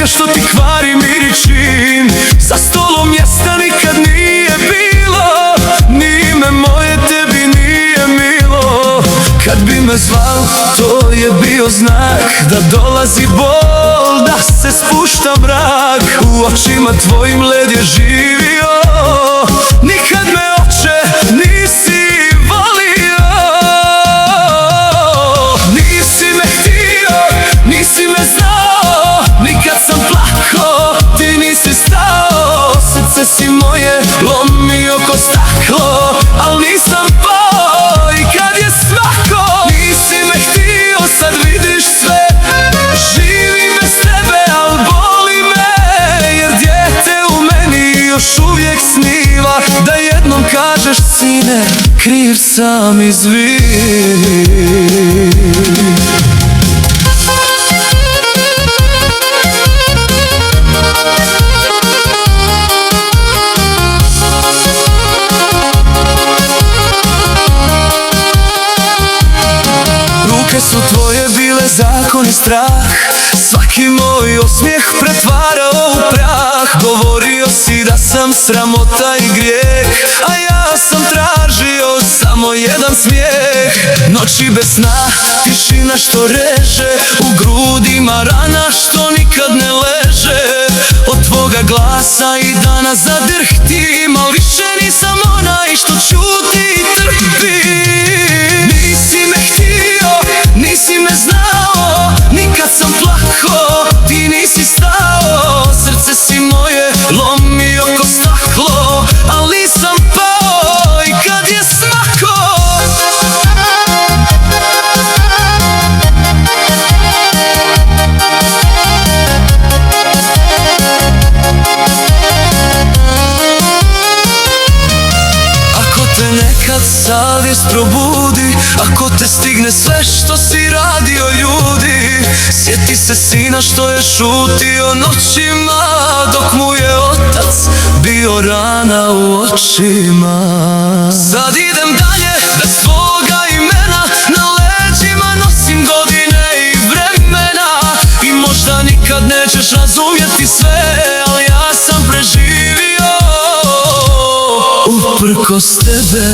žena što ti kvari mir i čin. Za stolom mjesta nikad nije bilo, ni ime moje tebi nije milo. Kad bi me zvao, to je bio znak da dolazi bol, da se spušta mrak. U očima tvojim led je živio, nikad me oče nisi volio. Nisi me htio, nisi me znao, nikad sam plako, ti nisi stao. Srce si moje lomio ko staklo, al nisam pao i kad je svako. Nisi me htio, sad vidiš sve, živim bez tebe, al boli me, jer dijete u meni još uvijek sniva da jednom kažeš sine, kriv sam izvini. Ruke su tvoje bile zakon i strah, svaki moj osmijeh pretvarao u prah. Govorio si da sam sramota i grijeh, a ja sam tražio samo jedan smijeh. Noći bez sna, tišina što reže, u grudima rana što nikad ne leže. Od tvoga glasa i dana zadrhtim, al više nisam onaj što čuti i trpi. Nisi me htio, nisi me znao, nikad sam plako, ti nisi stao. Srce si moje lomio ko staklo, al nisam pao i kad je smako. Ako te nekad savjest probudi, ako te stigne sve što si radio ljudi, sjeti se sina što je šutio noćima, dok mu je otac bio rana u očima. Sad idem dalje bez svoga imena, na leđima nosim godine i vremena. I možda nikad nećeš razumjeti sve, ali ja sam preživio uprkos tebe.